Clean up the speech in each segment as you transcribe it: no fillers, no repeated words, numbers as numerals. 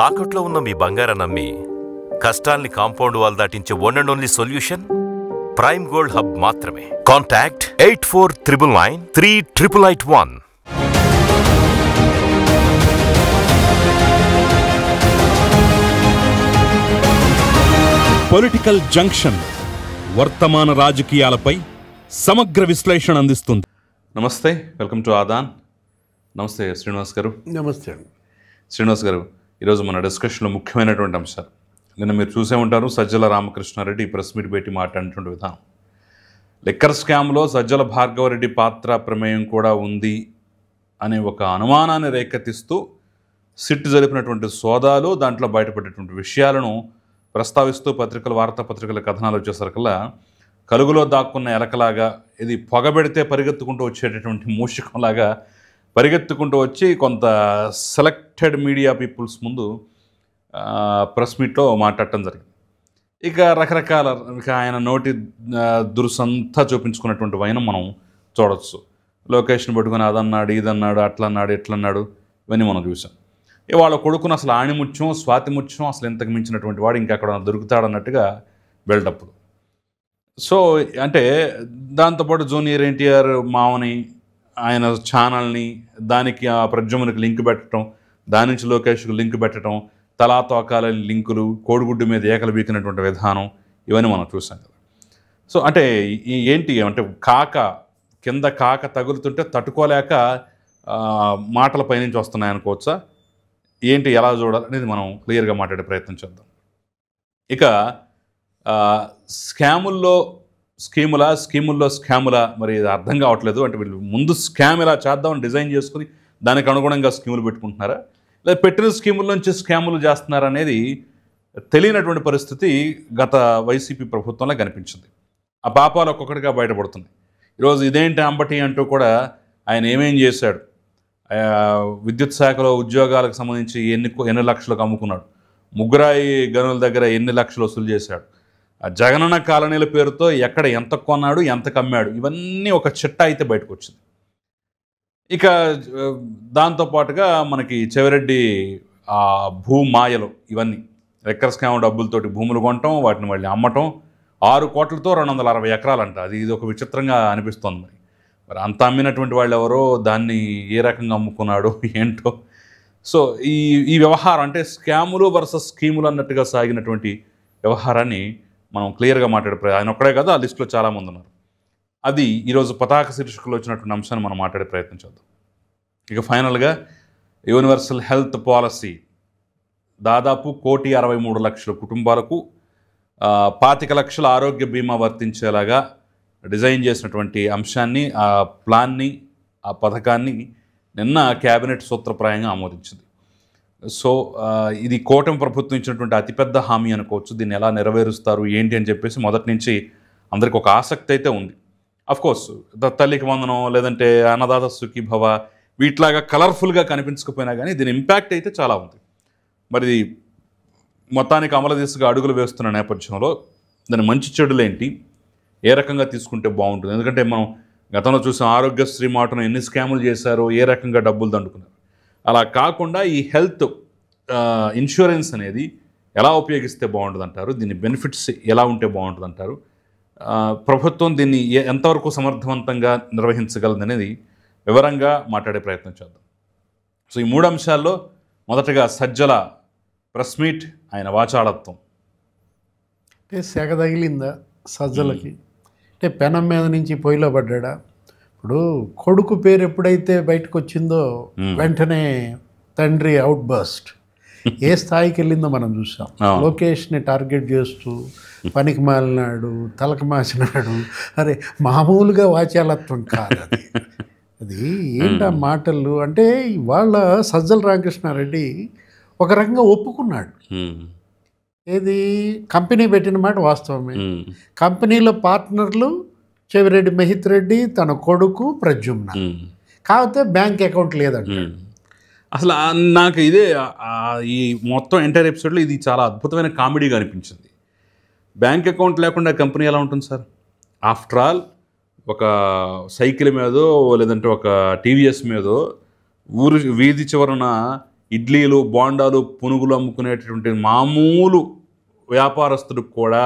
తాకట్లో ఉన్న మీ బంగారాన్ని అమ్మి కష్టాల్ని కాంపౌండ్ వాల్ దాటించే one and only solution prime gold hub మాత్రమే. కాంటాక్ట్ 8499938881. పొలిటికల్ జంక్షన్ వర్తమాన రాజకీయాలపై సమగ్ర విశ్లేషణ అందిస్తుంది. నమస్తే, వెల్కమ్ టు ఆదాన్. నమస్తే శ్రీనివాస్ గారు. నమస్తే శ్రీనివాస్ గారు, ఈరోజు మన డిస్కషన్లో ముఖ్యమైనటువంటి అంశాలు. నిన్న మీరు చూసే ఉంటారు, సజ్జల రామకృష్ణారెడ్డి ప్రెస్ మీట్ పెట్టి మాట్లాడినటువంటి విధానం. లిక్కర్ స్కామ్లో సజ్జల భార్గవరెడ్డి పాత్ర ప్రమేయం కూడా ఉంది అనే ఒక అనుమానాన్ని రేకెత్తిస్తూ సిట్ జరిపినటువంటి సోదాలు, దాంట్లో బయటపడేటువంటి విషయాలను ప్రస్తావిస్తూ వార్తాపత్రికల కథనాలు వచ్చేసరికల్లా కలుగులో దాక్కున్న ఎలకలాగా, ఇది పొగబెడితే పరిగెత్తుకుంటూ వచ్చేటటువంటి మూషికంలాగా పరిగెత్తుకుంటూ వచ్చి కొంత సెలెక్టెడ్ మీడియా పీపుల్స్ ముందు ప్రెస్ మీట్లో మాట్లాడటం జరిగింది. ఇక రకరకాల ఆయన నోటి దురుసంతా చూపించుకున్నటువంటి వైనం మనం చూడవచ్చు. లొకేషన్ పెట్టుకుని అదన్నాడు, ఇదన్నాడు, అట్లన్నాడు, ఇట్లన్నాడు, ఇవన్నీ మనం చూసాం. వాళ్ళ కొడుకును అసలు ఆణిముత్యం, స్వాతిముత్యం, అసలు ఇంతకు మించినటువంటి వాడు ఇంకా అక్కడ దొరుకుతాడన్నట్టుగా బిల్డప్లు. సో అంటే దాంతోపాటు జూనియర్ ఎన్టీఆర్ మావని, ఆయన ఛానల్ని, దానికి ఆ ప్రద్యుమ్నకి లింక్ పెట్టడం, దాని నుంచి లోకేష్కి లింక్ పెట్టడం, తలాతోకాల లింకులు, కోడిగుడ్డు మీద ఏకలు బీకినటువంటి విధానం, ఇవన్నీ మనం చూసాం కదా. సో అంటే ఏంటి అంటే కింద కాక తగులుతుంటే తట్టుకోలేక మాటల పైనుంచి వస్తున్నాయి అనుకోవచ్చా ఏంటి, ఎలా చూడాలి అనేది మనం క్లియర్గా మాట్లాడే ప్రయత్నం చేద్దాం. ఇక స్కాముల్లో స్కాములా మరి ఇది అర్థం కావట్లేదు. అంటే వీళ్ళు ముందు స్కామ్ ఇలా చేద్దామని డిజైన్ చేసుకుని దానికి అనుగుణంగా స్కీములు పెట్టుకుంటున్నారా, లేదా పెట్టిన స్కీముల నుంచి స్కాములు చేస్తున్నారా అనేది తెలియనటువంటి పరిస్థితి గత వైసీపీ ప్రభుత్వంలో కనిపించింది. ఆ పాపాలు ఒక్కొక్కటిగా బయటపడుతున్నాయి. ఈరోజు ఇదేంటి అంబటి అంటూ కూడా ఆయన ఏమేం చేశాడు, విద్యుత్ శాఖలో ఉద్యోగాలకు సంబంధించి ఎన్ని లక్షలకు అమ్ముకున్నాడు, ముగ్గురాయి గనుల దగ్గర ఎన్ని లక్షలు వసూలు చేశాడు, జగనన్న కాలనీల పేరుతో ఎక్కడ ఎంత కొన్నాడు, ఎంత కమ్మాడు, ఇవన్నీ ఒక చిట్టా అయితే బయటకు వచ్చింది. ఇక దాంతోపాటుగా మనకి చెవిరెడ్డి భూమాయలు, ఇవన్నీ లిక్కర్ స్కామ్ డబ్బులతోటి భూములు కొనటం, వాటిని మళ్ళీ అమ్మటం, 6 కోట్లతో 260 ఎకరాలంట. అది ఇది ఒక విచిత్రంగా అనిపిస్తోంది. మరి అంత అమ్మినటువంటి వాళ్ళు ఎవరో, దాన్ని ఏ రకంగా అమ్ముకున్నాడో ఏంటో. సో ఈ వ్యవహారం అంటే స్కాములు వర్సెస్ స్కీములు అన్నట్టుగా సాగినటువంటి వ్యవహారాన్ని మనం క్లియర్గా మాట్లాడే, ఆయన ఒక్కడే కదా, ఆ లిస్టులో చాలామంది ఉన్నారు. అది ఈరోజు పతాక శీర్షికలో వచ్చినటువంటి అంశాన్ని మనం మాట్లాడే ప్రయత్నం చేద్దాం. ఇక ఫైనల్గా యూనివర్సల్ హెల్త్ పాలసీ దాదాపు 1,63,00,000 కుటుంబాలకు 25 లక్షల ఆరోగ్య బీమా వర్తించేలాగా డిజైన్ చేసినటువంటి అంశాన్ని, ఆ ప్లాన్ని, ఆ పథకాన్ని నిన్న క్యాబినెట్ సూత్రప్రాయంగా ఆమోదించింది. సో ఇది కూటమి ప్రభుత్వం ఇచ్చినటువంటి అతిపెద్ద హామీ అనుకోవచ్చు. దీన్ని ఎలా నెరవేరుస్తారు ఏంటి అని చెప్పేసి మొదటి నుంచి అందరికి ఒక ఆసక్తి అయితే ఉంది. అఫ్కోర్స్ తల్లికి వందనం, లేదంటే అన్నదాత సుఖీభవ, వీటిలాగా కలర్ఫుల్గా కనిపించకపోయినా కానీ దీని ఇంపాక్ట్ అయితే చాలా ఉంది. మరి మొత్తానికి అమలు దిశగా అడుగులు వేస్తున్న నేపథ్యంలో దాని మంచి చెడులేంటి, ఏ రకంగా తీసుకుంటే బాగుంటుంది. ఎందుకంటే మనం గతంలో చూసాం, ఆరోగ్యశ్రీ మాటను ఎన్ని స్కాములు చేశారో, ఏ రకంగా డబ్బులు దండుకున్నారు. అలా కాకుండా ఈ హెల్త్ ఇన్సూరెన్స్ అనేది ఎలా ఉపయోగిస్తే బాగుంటుంది అంటారు, దీని బెనిఫిట్స్ ఎలా ఉంటే బాగుంటుంది అంటారు, ప్రభుత్వం దీన్ని ఎంతవరకు సమర్థవంతంగా నిర్వహించగలదు అనేది వివరంగా మాట్లాడే ప్రయత్నం చేద్దాం. సో ఈ 3 అంశాల్లో మొదటగా సజ్జల ప్రెస్ మీట్, ఆయన వాచాళత్వం. అంటే సెగ తగిలిందా సజ్జలకి, అంటే పెనం మీద నుంచి పొయ్యిలో పడ్డా. ఇప్పుడు కొడుకు పేరు ఎప్పుడైతే బయటకు వచ్చిందో వెంటనే తండ్రి అవుట్ బస్ట్ ఏ స్థాయికి వెళ్ళిందో మనం చూసాం. లోకేష్ని టార్గెట్ చేస్తూ పనికి మాలినాడు, తలకు మాసినాడు. అరే మామూలుగా వాచాలత్వం కాదు అది. అది ఏంటా మాటలు అంటే, ఇవాళ సజ్జల రామకృష్ణారెడ్డి ఒక రకంగా ఒప్పుకున్నాడు. ఏది కంపెనీ పెట్టిన మాట వాస్తవమే. కంపెనీలో పార్ట్నర్లు చెవిరెడ్డి మహిత్ రెడ్డి, తన కొడుకు ప్రద్యుమ్న. కాకపోతే బ్యాంక్ అకౌంట్ లేదంట. అసలు నాకు ఇదే ఈ మొత్తం ఎంటైర్ ఎపిసోడ్లో ఇది చాలా అద్భుతమైన కామెడీగా అనిపించింది. బ్యాంక్ అకౌంట్ లేకుండా కంపెనీ ఎలా ఉంటుంది సార్? ఆఫ్టర్ ఆల్ ఒక సైకిల్ మీదో, లేదంటే ఒక టీవీఎస్ మీదో వీధి చివరన ఇడ్లీలు బోండాలు పునుగులు అమ్ముకునేటటువంటి మామూలు వ్యాపారస్తుడికి కూడా,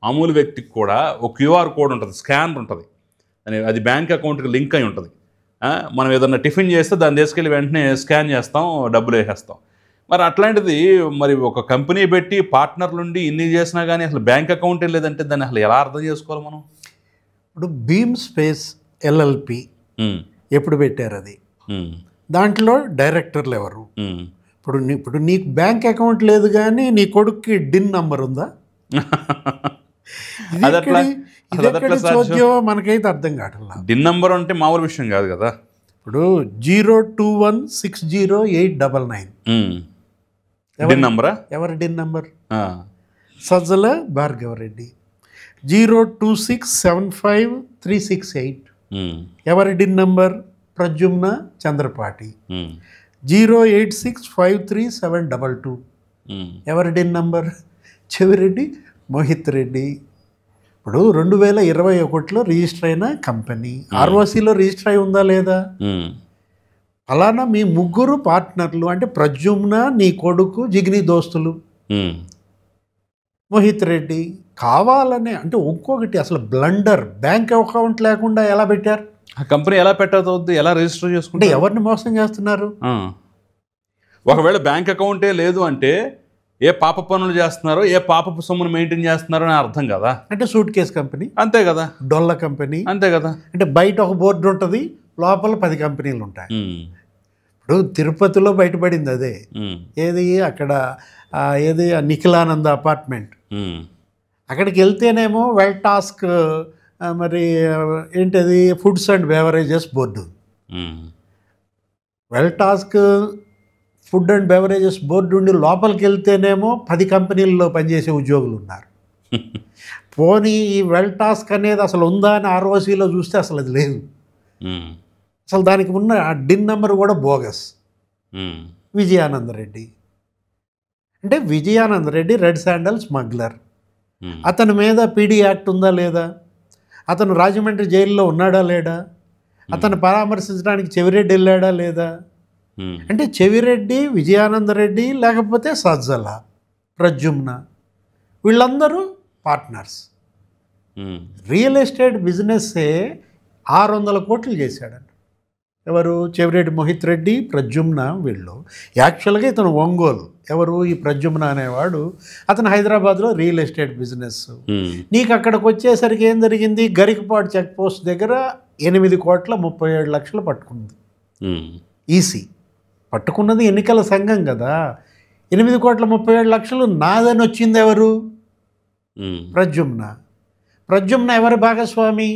మామూలు వ్యక్తికి కూడా ఒక క్యూఆర్ కోడ్ ఉంటుంది, స్కానర్ ఉంటుంది, అది బ్యాంక్ అకౌంట్కి లింక్ అయి ఉంటుంది. మనం ఏదన్నా టిఫిన్ చేస్తే దాన్ని తీసుకెళ్ళి వెంటనే స్కాన్ చేస్తాం, డబ్బులు వేసేస్తాం. మరి అట్లాంటిది మరి ఒక కంపెనీ పెట్టి పార్ట్నర్లుండి ఇన్ని చేసినా కానీ అసలు బ్యాంక్ అకౌంటే లేదంటే దాన్ని అసలు ఎలా అర్థం చేసుకోవాలి మనం? ఇప్పుడు బీమ్ స్పేస్ ఎల్ఎల్పి ఎప్పుడు పెట్టారు? అది దాంట్లో డైరెక్టర్లు ఎవరు? ఇప్పుడు నీకు బ్యాంక్ అకౌంట్ లేదు కానీ నీ కొడుక్కి డిన్ నంబర్ ఉందా? మనకైతే అర్థం కావట్లా. డిన్ నంబర్ అంటే మామూలు విషయం కాదు కదా. ఇప్పుడు 0216089 డిన్ నంబరా? ఎవరి డిన్ నంబర్? సజ్జల భార్గవరెడ్డి. 026753668 ఎవరి డిన్ నంబర్? ప్రద్యుమ్న చంద్రపాటి. 086537722 ఎవరి డిన్ నంబర్? చెవిరెడ్డి మోహిత్ రెడ్డి. ఇప్పుడు 2021లో రిజిస్టర్ అయిన కంపెనీ ఆర్ఓసిలో రిజిస్టర్ అయి ఉందా లేదా? అలానా మీ ముగ్గురు పార్ట్నర్లు అంటే ప్రద్యుమ్న, నీ కొడుకు, జిగ్ని దోస్తులు, మోహిత్ రెడ్డి కావాలనే అంటే ఇంకొకటి అసలు బ్లండర్, బ్యాంక్ అకౌంట్ లేకుండా ఎలా పెట్టారు? ఆ కంపెనీ ఎలా పెట్టవుద్ది, ఎలా రిజిస్టర్ చేసుకుంటే ఎవరిని మోసం చేస్తున్నారు? ఒకవేళ బ్యాంక్ అకౌంటే లేదు అంటే ఏ పాప పనులు చేస్తున్నారో, ఏ పాపపు సొమ్మును మెయింటైన్ చేస్తున్నారో అని అర్థం కదా. అంటే సూట్ కేస్ కంపెనీ అంతే కదా, డొల్ల కంపెనీ అంతే కదా. అంటే బయట ఒక బోర్డు ఉంటుంది, లోపల 10 కంపెనీలు ఉంటాయి. ఇప్పుడు తిరుపతిలో బయటపడింది అదే. ఏది అక్కడ ఏది నిఖిలానంద అపార్ట్మెంట్, అక్కడికి వెళ్తేనేమో వెల్ టాస్క్ మరి ఏంటది foods and beverages board. Well task food and beverages board నుండి లోపలికి వెళ్తేనేమో 10 కంపెనీల్లో పనిచేసే ఉద్యోగులు ఉన్నారు. పోనీ ఈ వెల్ టాస్క్ అనేది అసలు ఉందా అని ఆర్ఓసీలో చూస్తే అసలు అది లేదు. అసలు దానికి ఉన్న ఆ డిన్ నెంబర్ కూడా బోగస్. విజయానందరెడ్డి అంటే విజయానందరెడ్డి రెడ్ శాండల్ స్మగ్లర్. అతని మీద పీడీ యాక్ట్ ఉందా లేదా? అతను రాజమండ్రి జైల్లో ఉన్నాడా లేడా? అతను పరామర్శించడానికి చెవిరెడ్డి వెళ్ళాడా లేదా? అంటే చెవిరెడ్డి, విజయానందరెడ్డి, లేకపోతే సజ్జల, ప్రద్యుమ్న, వీళ్ళందరూ పార్ట్నర్స్. రియల్ ఎస్టేట్ బిజినెస్సే 600 కోట్లు చేశాడంట. ఎవరు? చెవిరెడ్డి మోహిత్ రెడ్డి, ప్రద్యుమ్న. వీళ్ళు యాక్చువల్గా ఇతను ఒంగోలు. ఎవరు? ఈ ప్రద్యుమ్న అనేవాడు. అతను హైదరాబాద్లో రియల్ ఎస్టేట్ బిజినెస్. నీకు అక్కడికి వచ్చేసరికి ఏం జరిగింది? గరికపాడు చెక్ పోస్ట్ దగ్గర 8,37,00,000 పట్టుకుంది ఈసీ. పట్టుకున్నది ఎన్నికల సంఘం కదా. 8,37,00,000 నాదని వచ్చింది ఎవరు? ప్రద్యుమ్న. ప్రద్యుమ్న ఎవరి భాగస్వామి?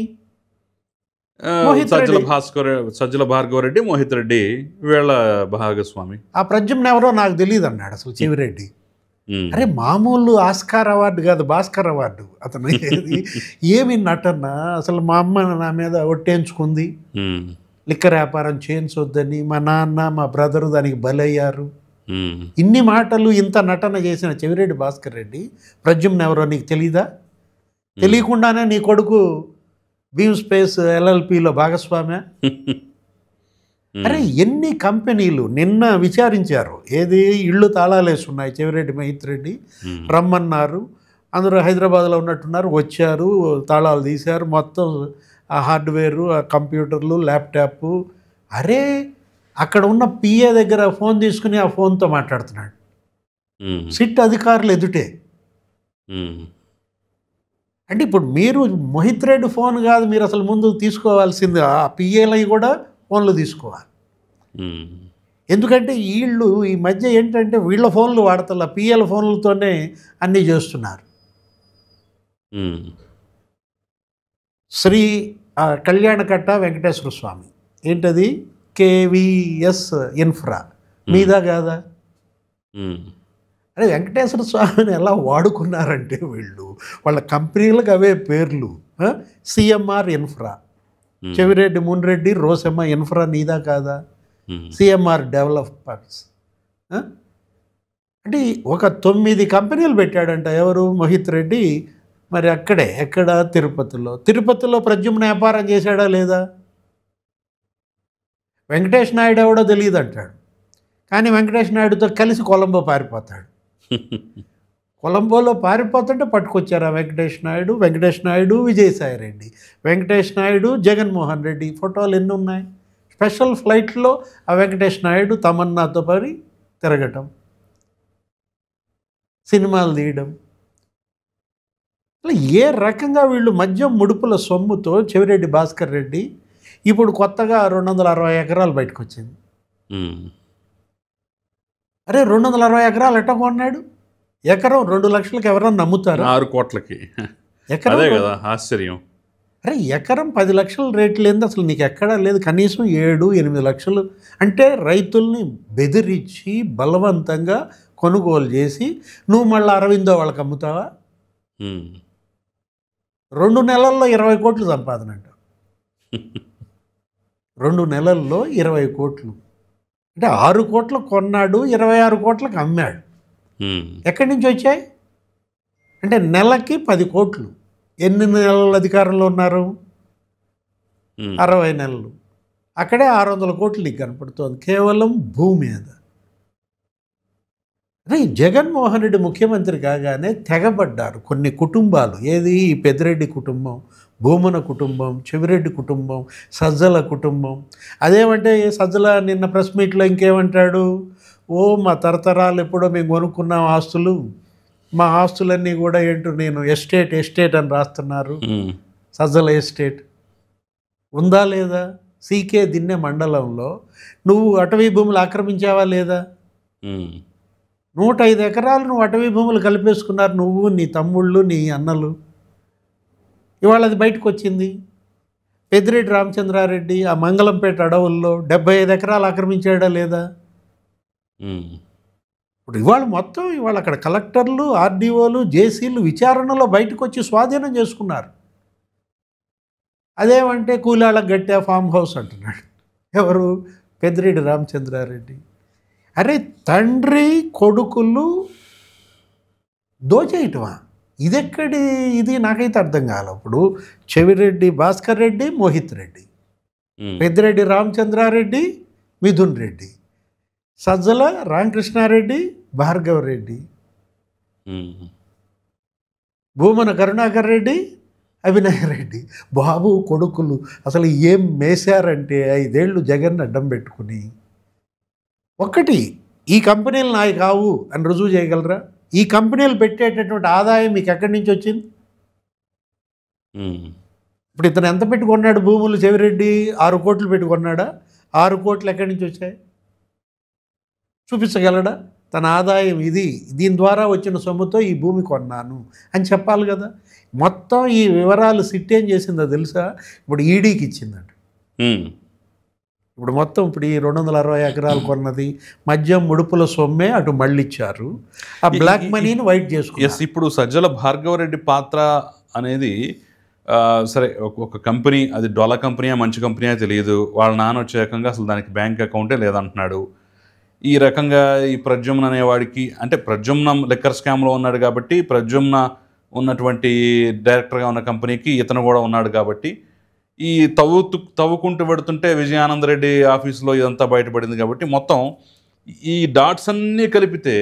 సజ్జల భార్గవరెడ్డి, మోహిత్ రెడ్డి వీళ్ళ భాగస్వామి. ఆ ప్రద్యుమ్న ఎవరో నాకు తెలియదు అన్నాడు అసలు చెవిరెడ్డి. అరే మామూలు ఆస్కార్ అవార్డు కాదు, భాస్కర్ అవార్డు. అతను ఏమి నటన అసలు. మా అమ్మ నా మీద ఒట్టేయించుకుంది లిక్కర్ వ్యాపారం చేయించొద్దని, మా నాన్న మా బ్రదరు దానికి బలయ్యారు. ఇన్ని మాటలు ఇంత నటన చేసిన చెవిరెడ్డి భాస్కర్ రెడ్డి ప్రద్యుమ్న ఎవరో నీకు తెలీదా? తెలియకుండానే నీ కొడుకు బీమ్ స్పేస్ ఎల్ఎల్పిలో భాగస్వామ్య. అరే ఎన్ని కంపెనీలు నిన్న విచారించారు. ఏది ఇళ్ళు తాళాలేసున్నాయి. చెవిరెడ్డి మోహిత్ రెడ్డి రమ్మన్నారు, అందరూ హైదరాబాద్లో ఉన్నట్టున్నారు, వచ్చారు, తాళాలు తీశారు, మొత్తం ఆ హార్డ్వేరు, ఆ కంప్యూటర్లు, ల్యాప్టాప్. అరే అక్కడ ఉన్న పిఏ దగ్గర ఫోన్ తీసుకుని ఆ ఫోన్తో మాట్లాడుతున్నాడు సిట్ అధికారులు ఎదుటే. అంటే ఇప్పుడు మీరు మోహిత్ రెడ్డి ఫోన్ కాదు, మీరు అసలు ముందు తీసుకోవాల్సింది ఆ పిఏలవి కూడా ఫోన్లు తీసుకోవాలి. ఎందుకంటే వీళ్ళు ఈ మధ్య ఏంటంటే వీళ్ళ ఫోన్లు వాడతల, పిఏల ఫోన్లతోనే అన్నీ చేస్తున్నారు. శ్రీ కళ్యాణకట్ట వెంకటేశ్వర స్వామి ఏంటది? కేవీఎస్ ఇన్ఫ్రా మీదా కాదా? అరే వెంకటేశ్వర స్వామిని ఎలా వాడుకున్నారంటే వీళ్ళు వాళ్ళ కంపెనీలకు అవే పేర్లు. CMR infra, Chevireddy Munreddy Rosamma infra నీదా కాదా? సిఎంఆర్ డెవలపర్స్ అంటే ఒక 9 కంపెనీలు పెట్టాడంట. ఎవరు? మోహిత్ రెడ్డి. మరి అక్కడే ఎక్కడ? తిరుపతిలో ప్రద్యుమ్న వ్యాపారం చేశాడా లేదా? వెంకటేష్ నాయుడు ఎవడో తెలియదు అంటాడు, కానీ వెంకటేష్ నాయుడుతో కలిసి కొలంబో పారిపోతాడు. కొలంబోలో పారిపోతుంటే పట్టుకొచ్చారు ఆ వెంకటేష్ నాయుడు, విజయసాయిరెడ్డి, వెంకటేష్ నాయుడు, జగన్మోహన్ రెడ్డి ఫోటోలు ఎన్ని ఉన్నాయి. స్పెషల్ ఫ్లైట్లో ఆ వెంకటేష్ నాయుడు తమన్నాతో పడి తిరగటం, సినిమాలు తీయడం. అలా ఏ రకంగా వీళ్ళు మద్యం ముడుపుల సొమ్ముతో చెవిరెడ్డి భాస్కర్ రెడ్డి ఇప్పుడు కొత్తగా 260 ఎకరాలు బయటకు వచ్చింది. అరే 260 ఎకరాలు ఎట్ట కొన్నాడు? ఎకరం 2 లక్షలకి ఎవరన్నా నమ్ముతారు? 6 కోట్లకి. ఎకరం అదే కదా ఆశ్చర్యం. అరే ఎకరం 10 లక్షల రేటు లేదు అసలు, నీకు ఎక్కడా లేదు. కనీసం 7-8 లక్షలు అంటే రైతుల్ని బెదిరించి బలవంతంగా కొనుగోలు చేసి నువ్వు మళ్ళీ అరవిందో వాళ్ళకి అమ్ముతావా? 2 నెలల్లో 20 కోట్లు సంపాదన అంట. 2 నెలల్లో 20 కోట్లు అంటే 6 కోట్లు కొన్నాడు, 26 కోట్లకు అమ్మాడు. ఎక్కడి నుంచి వచ్చాయి అంటే నెలకి 10 కోట్లు. ఎన్ని నెలలు అధికారంలో ఉన్నారు? 60 నెలలు. అక్కడే 600 కోట్లు నీకు కనపడుతోంది కేవలం భూమి మీద. అదే జగన్మోహన్ రెడ్డి ముఖ్యమంత్రి కాగానే తెగబడ్డారు కొన్ని కుటుంబాలు. ఏది? ఈ పెద్దిరెడ్డి కుటుంబం, భూమన కుటుంబం, చెవిరెడ్డి కుటుంబం, సజ్జల కుటుంబం. అదేమంటే సజ్జల నిన్న ప్రెస్ మీట్లో ఇంకేమంటాడు? ఓ మా తరతరాలు ఎప్పుడో మేము కొనుక్కున్నాం ఆస్తులు, మా ఆస్తులన్నీ కూడా ఏంటో నేను ఎస్టేట్ అని రాస్తున్నారు. సజ్జల ఎస్టేట్ ఉందా లేదా? సీకే దిన్నె మండలంలో నువ్వు అటవీ భూములు ఆక్రమించావా లేదా? 105 ఎకరాలు నువ్వు అటవీ భూములు కలిపేసుకున్నారు, నువ్వు, నీ తమ్ముళ్ళు, నీ అన్నలు. ఇవాళ అది బయటకు వచ్చింది. పెద్దిరెడ్డి రామచంద్రారెడ్డి ఆ మంగళంపేట అడవుల్లో 75 ఎకరాలు ఆక్రమించాడా లేదా? ఇప్పుడు ఇవాళ అక్కడ కలెక్టర్లు, ఆర్డీఓలు, జేసీలు విచారణలో బయటకు వచ్చి స్వాధీనం చేసుకున్నారు. అదేమంటే కూలాళ్ళకు గట్టా ఫామ్ హౌస్ అంటున్నాడు. ఎవరు? పెద్దిరెడ్డి రామచంద్రారెడ్డి. అరే తండ్రి కొడుకులు దోచేయటమా? ఇది నాకైతే అర్థం కాలే. ఇప్పుడు చెవిరెడ్డి భాస్కర్ రెడ్డి, మోహిత్ రెడ్డి, పెద్దిరెడ్డి రామచంద్రారెడ్డి, మిథున్ రెడ్డి, సజ్జల రామకృష్ణారెడ్డి, భార్గవ రెడ్డి, భూమన కరుణాకర్ రెడ్డి, అభినయ్ రెడ్డి. బాబు కొడుకులు అసలు ఏం మేశారంటే 5 ఏళ్ళు జగన్ అడ్డం పెట్టుకుని. ఒక్కటి, ఈ కంపెనీలు నాయి కావు అని రుజువు చేయగలరా? ఈ కంపెనీలు పెట్టేటటువంటి ఆదాయం మీకు ఎక్కడి నుంచి వచ్చింది? ఇప్పుడు ఇతను ఎంత పెట్టుకున్నాడు భూములు? చెవిరెడ్డి 6 కోట్లు పెట్టుకున్నాడా? 6 కోట్లు ఎక్కడి నుంచి వచ్చాయి? చూపించగలడా? తన ఆదాయం ఇది, దీని ద్వారా వచ్చిన సొమ్ముతో ఈ భూమి కొన్నాను అని చెప్పాలి కదా. మొత్తం ఈ వివరాలు సిట్ ఏం చేసిందో తెలుసా? ఇప్పుడు ఈడీకి ఇచ్చిందంట. ఇప్పుడు మొత్తం ఇప్పుడు ఈ 260 ఎకరాలు కొన్నది మద్యం ముడుపుల సొమ్మే అటు మళ్ళిచ్చారు. ఆ బ్లాక్ మనీని వైట్ చేసుకున్నారు. ఇప్పుడు సజ్జల భార్గవరెడ్డి పాత్ర అనేది సరే ఒక కంపెనీ, అది డొల కంపెనీయా మంచి కంపెనీయా తెలియదు. వాళ్ళ నాన్న వచ్చే రకంగా అసలు దానికి బ్యాంక్ అకౌంటే లేదంటున్నాడు. ఈ రకంగా ఈ ప్రద్యుమ్న అనేవాడికి, అంటే ప్రద్యుమ్న లిక్కర్ స్కామ్లో ఉన్నాడు కాబట్టి, ప్రద్యుమ్న ఉన్నటువంటి డైరెక్టర్గా ఉన్న కంపెనీకి ఇతను కూడా ఉన్నాడు కాబట్టి, ఈ తవ్వుకుంటూ పెడుతుంటే విజయానందరెడ్డి ఆఫీసులో ఇదంతా బయటపడింది కాబట్టి, మొత్తం ఈ డాట్స్ అన్నీ కలిపితే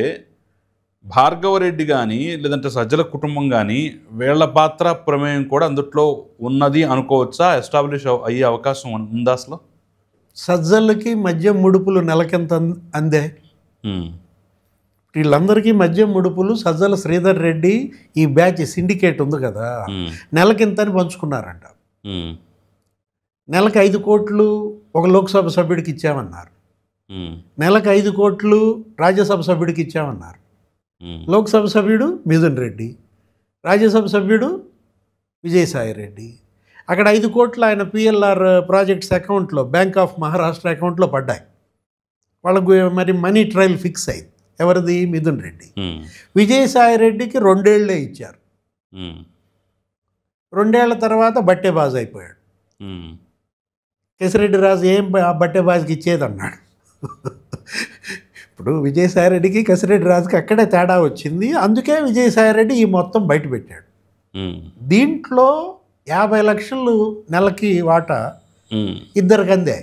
భార్గవరెడ్డి కానీ లేదంటే సజ్జల కుటుంబం కానీ వీళ్ళ పాత్ర ప్రమేయం కూడా అందుట్లో ఉన్నది అనుకోవచ్చా? ఎస్టాబ్లిష్ అయ్యే అవకాశం ఉందా అసలు? సజ్జలకి మద్యం ముడుపులు నెలకెంత అందే? వీళ్ళందరికీ మద్యం ముడుపులు సజ్జల శ్రీధర్ రెడ్డి ఈ బ్యాచ్ సిండికేట్ ఉంది కదా, నెలకింతని పంచుకున్నారంట. నెలకు 5 కోట్లు ఒక లోక్సభ సభ్యుడికి ఇచ్చామన్నారు, నెలకు 5 కోట్లు రాజ్యసభ సభ్యుడికి ఇచ్చామన్నారు. లోక్సభ సభ్యుడు మిథున్ రెడ్డి, రాజ్యసభ సభ్యుడు విజయసాయి రెడ్డి. అక్కడ 5 కోట్లు ఆయన పిఎల్ఆర్ ప్రాజెక్ట్స్ అకౌంట్లో, బ్యాంక్ ఆఫ్ మహారాష్ట్ర అకౌంట్లో పడ్డాయి. వాళ్ళకు మరి మనీ ట్రయల్ ఫిక్స్ అయింది. ఎవరిది? మిథున్ రెడ్డి. విజయసాయి రెడ్డికి 2 ఏళ్లే ఇచ్చారు. 2 ఏళ్ల తర్వాత బట్టేబాజ్ అయిపోయాడు. కేసిరెడ్డి రాజు ఏం బట్టేబాజ్కి ఇచ్చేదన్నాడు. ఇప్పుడు విజయసాయిరెడ్డికి కేసిరెడ్డి రాజుకి అక్కడే తేడా వచ్చింది. అందుకే విజయసాయిరెడ్డి ఈ మొత్తం బయట పెట్టాడు. దీంట్లో 50 లక్షలు నెలకి వాటా ఇద్దరికి అందే.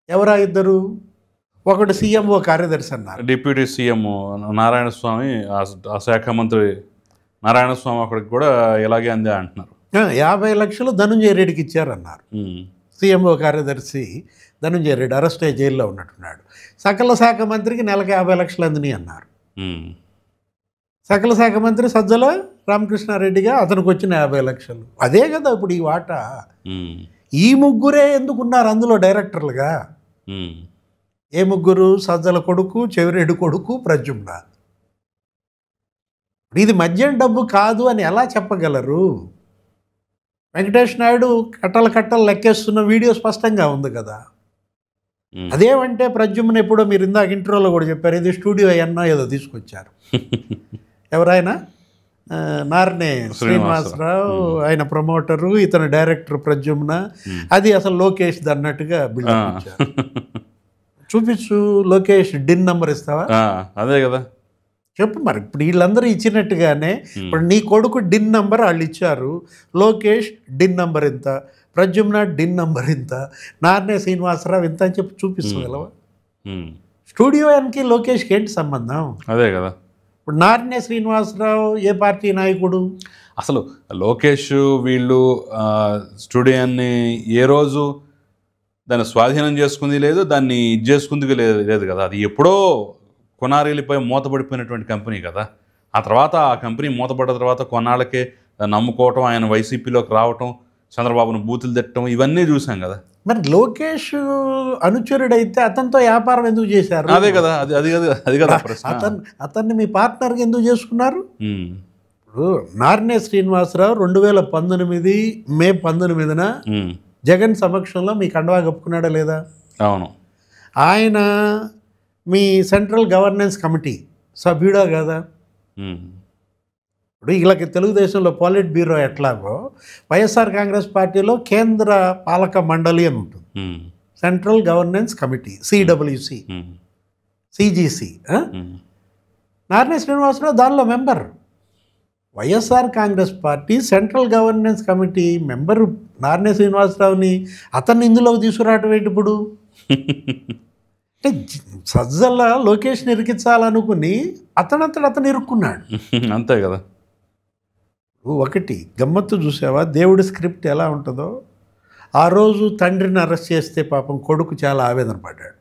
ఎవరా ఇద్దరు? ఒకడు సీఎంఓ కార్యదర్శి అన్నారు. డిప్యూటీ సీఎం నారాయణ స్వామి, ఆ శాఖ మంత్రి నారాయణ స్వామి అక్కడికి కూడా ఇలాగే అందే అంటున్నారు. 50 లక్షలు ధనుంజయ రెడ్డికి ఇచ్చారన్నారు. సీఎంఓ కార్యదర్శి ధనుంజయ రెడ్డి అరెస్ట్ అయ్యి జైల్లో ఉన్నట్టున్నాడు. సకల శాఖ మంత్రికి నెలకు 50 లక్షలు అందినాయి అన్నారు. సకల శాఖ మంత్రి సజ్జల రామకృష్ణారెడ్డిగా అతనికి వచ్చిన 50 లక్షలు. అదే కదా ఇప్పుడు ఈ వాటా. ఈ ముగ్గురే ఎందుకున్నారు అందులో డైరెక్టర్లుగా? ఏ ముగ్గురు? సజ్జల కొడుకు, చెవిరెడ్డి కొడుకు, ప్రద్యుమ్న. ఇది మద్యం డబ్బు కాదు అని ఎలా చెప్పగలరు? వెంకటేష్ నాయుడు కట్టలు లెక్కేస్తున్న వీడియో స్పష్టంగా ఉంది కదా. అదేమంటే ప్రద్యుమ్న ఎప్పుడో మీరు ఇందాక ఇంట్రోలో కూడా చెప్పారు, ఇది స్టూడియో అన్నా ఏదో తీసుకొచ్చారు. ఎవరైనా నార్నే శ్రీనివాసరావు ఆయన ప్రమోటరు, ఇతను డైరెక్టర్ ప్రద్యుమ్న. అది అసలు లోకేష్ అన్నట్టుగా బిల్డప్ ఇచ్చారు. చూపించు లోకేష్ డిన్ నంబర్ ఇస్తావా? అదే కదా చెప్పు మరి. ఇప్పుడు వీళ్ళందరూ ఇచ్చినట్టుగానే ఇప్పుడు నీ కొడుకు డిన్ నంబర్ వాళ్ళు ఇచ్చారు. లోకేష్ డిన్ నంబర్ ఇంత, ప్రద్యుమ్న డిన్ నంబర్ ఇంత, నార్నే శ్రీనివాసరావు ఇంత అని చెప్పి చూపిస్తగలవా? స్టూడియోకి లోకేష్కి ఏంటి సంబంధం? అదే కదా. ఇప్పుడు నార్నే శ్రీనివాసరావు ఏ పార్టీ నాయకుడు? అసలు లోకేష్ వీళ్ళు స్టూడియోని ఏ రోజు దాన్ని స్వాధీనం చేసుకుంది లేదు, దాన్ని ఇది చేసుకుంది లేదు కదా. అది ఎప్పుడో కొనారీలపై మూతపడిపోయినటువంటి కంపెనీ కదా. ఆ తర్వాత ఆ కంపెనీ మూతపడ్డ తర్వాత కొన్నాళ్ళకే దాన్ని నమ్ముకోవటం, ఆయన వైసీపీలోకి రావటం, చంద్రబాబును బూతులు తిట్టడం, ఇవన్నీ చూసాం కదా. మరి లోకేష్ అనుచరుడైతే అతనితో వ్యాపారం ఎందుకు చేశారు? అదే కదా, అది కదా అతన్ని మీ పార్ట్నర్గా ఎందుకు చేసుకున్నారు? ఇప్పుడు నార్నే శ్రీనివాసరావు 2019 మే 19న జగన్ సమక్షంలో మీ కండవా కప్పుకున్నాడా లేదా? అవును. ఆయన మీ సెంట్రల్ గవర్నెన్స్ కమిటీ సభ్యుడా కదా? ఇప్పుడు వీళ్ళకి తెలుగుదేశంలో పాలిట్ బ్యూరో ఎట్లాగో వైఎస్ఆర్ కాంగ్రెస్ పార్టీలో కేంద్ర పాలక మండలి అని ఉంటుంది, central governance committee, CWC, CGC. Narayana Srinivasarao దానిలో member. YSR Congress party central governance committee member Narayana శ్రీనివాసరావుని అతన్ని ఇందులోకి తీసుకురావటం ఏంటి ఇప్పుడు? అంటే సజ్జల లోకేష్ని ఇరికించాలనుకుని అతను ఇరుక్కున్నాడు. అంతే కదా. ఒకటి గమ్మత్తు చూసావా, దేవుడి స్క్రిప్ట్ ఎలా ఉంటుందో. ఆ రోజు తండ్రిని అరెస్ట్ చేస్తే పాపం కొడుకు చాలా ఆవేదన పడ్డాడు.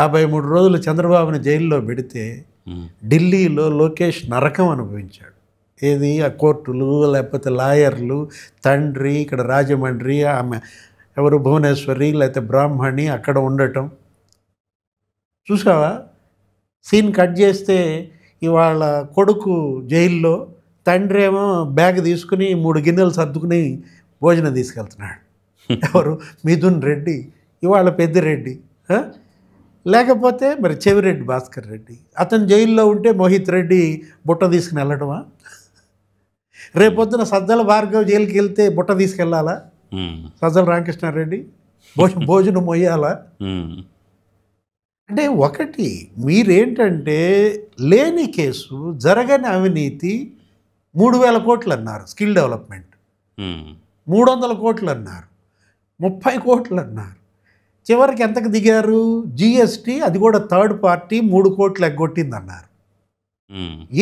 53 రోజులు చంద్రబాబుని జైల్లో పెడితే ఢిల్లీలో లోకేష్ నరకం అనుభవించాడు. ఏది ఆ కోర్టులు, లేకపోతే లాయర్లు, తండ్రి ఇక్కడ రాజమండ్రి, ఆమె ఎవరు భువనేశ్వరి లేకపోతే బ్రాహ్మణి అక్కడ ఉండటం చూసావా. సీన్ కట్ చేస్తే ఇవాళ కొడుకు జైల్లో, తండ్రి ఏమో బ్యాగ్ తీసుకుని 3 గిన్నెలు సర్దుకుని భోజనం తీసుకెళ్తున్నాడు. ఎవరు? మిథున్ రెడ్డి, ఇవాళ పెద్దిరెడ్డి, లేకపోతే మరి చెవిరెడ్డి భాస్కర్ రెడ్డి. అతను జైల్లో ఉంటే మోహిత్ రెడ్డి బుట్ట తీసుకుని వెళ్ళటమా? రేపొద్దున సజ్జల భార్గవ్ జైలుకి వెళ్తే బుట్ట తీసుకెళ్ళాలా? సజ్జల రామకృష్ణారెడ్డి భోజనం మొయ్యాలా? అంటే ఒకటి మీరేంటంటే లేని కేసు, జరగని అవినీతి 3,000 కోట్లు అన్నారు, స్కిల్ డెవలప్మెంట్ 300 కోట్లు అన్నారు, 30 కోట్లు అన్నారు. చివరికి ఎంతకు దిగారు? జిఎస్టీ, అది కూడా థర్డ్ పార్టీ 3 కోట్లు ఎగ్గొట్టిందన్నారు.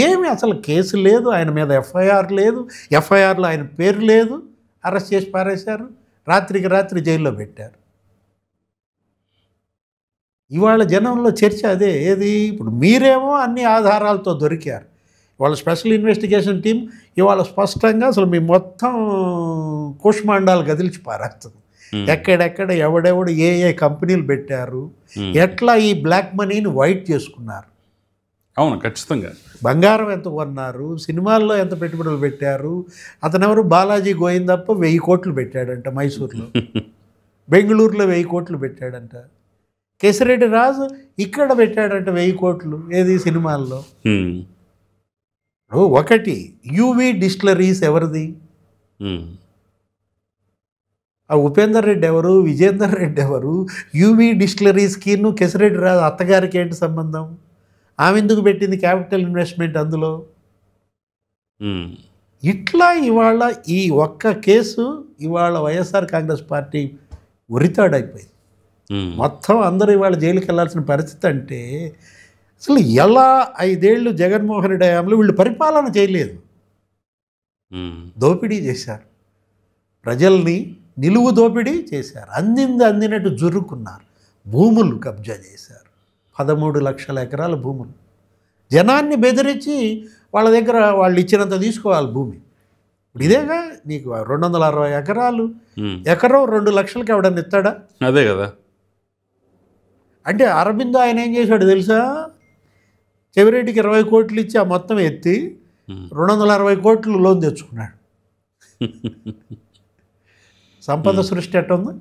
ఏమి అసలు కేసు లేదు, ఆయన మీద ఎఫ్ఐఆర్ లేదు, ఎఫ్ఐఆర్లో ఆయన పేరు లేదు, అరెస్ట్ చేసి పారేశారు, రాత్రికి రాత్రి జైల్లో పెట్టారు. ఇవాళ జనంలో చర్చ అదే. ఏది? ఇప్పుడు మీరేమో అన్ని ఆధారాలతో దొరికారు. ఇవాళ స్పెషల్ ఇన్వెస్టిగేషన్ టీం ఇవాళ స్పష్టంగా అసలు మీ మొత్తం కుష్మాండాలు గదిలిచి పారేస్తుంది. ఎక్కడెక్కడ ఎవడెవడు ఏ ఏ కంపెనీలు పెట్టారు, ఎట్లా ఈ బ్లాక్ మనీని వైట్ చేసుకున్నారు. అవును, ఖచ్చితంగా. బంగారం ఎంత కొన్నారు, సినిమాల్లో ఎంత పెట్టుబడులు పెట్టారు. అతను ఎవరు? బాలాజీ గోవిందప్ప 1000 కోట్లు పెట్టాడంట మైసూర్లో, బెంగళూరులో 1000 కోట్లు పెట్టాడంట. కేసిరెడ్డి రాజు ఇక్కడ పెట్టాడంట 1000 కోట్లు. ఏది? సినిమాల్లో. ఒకటి యూవి డిస్టిలరీస్ ఎవరిది? ఆ ఉపేందర్ రెడ్డి ఎవరు? విజేందర్ రెడ్డి ఎవరు? యూవి డిస్టిలరీస్కి కేసిరెడ్డి రాజు అత్తగారికి ఏంటి సంబంధం? ఆమె ఎందుకు పెట్టింది క్యాపిటల్ ఇన్వెస్ట్మెంట్ అందులో? ఇట్లా ఇవాళ ఈ ఒక్క కేసు ఇవాళ వైఎస్ఆర్ కాంగ్రెస్ పార్టీ ఉరితాడైపోయింది. మొత్తం అందరూ ఇవాళ జైలుకి వెళ్ళాల్సిన పరిస్థితి అంటే అసలు ఎలా 5 ఏళ్ళు జగన్మోహన్ రెడ్డి హయాంలో వీళ్ళు పరిపాలన చేయలేదు, దోపిడీ చేశారు, ప్రజల్ని నిలువు దోపిడీ చేశారు, అందినట్టు జుర్రుకున్నారు, భూములు కబ్జా చేశారు, 13 లక్షల ఎకరాల భూములు, జనాన్ని బెదిరించి వాళ్ళ దగ్గర వాళ్ళు ఇచ్చినంత తీసుకోవాలి భూమి. ఇప్పుడు ఇదేగా నీకు 260 ఎకరాలు, ఎకరం 2 లక్షలకి ఎవడన్నా ఇస్తాడా? అదే కదా. అంటే అరవిందో ఆయన ఏం చేశాడు తెలుసా, చెవిరెడ్డికి 20 కోట్లు ఇచ్చి ఆ మొత్తం ఎత్తి 260 కోట్లు లోన్ తెచ్చుకున్నాడు. సంపద సృష్టి ఎట్ట ఉంది,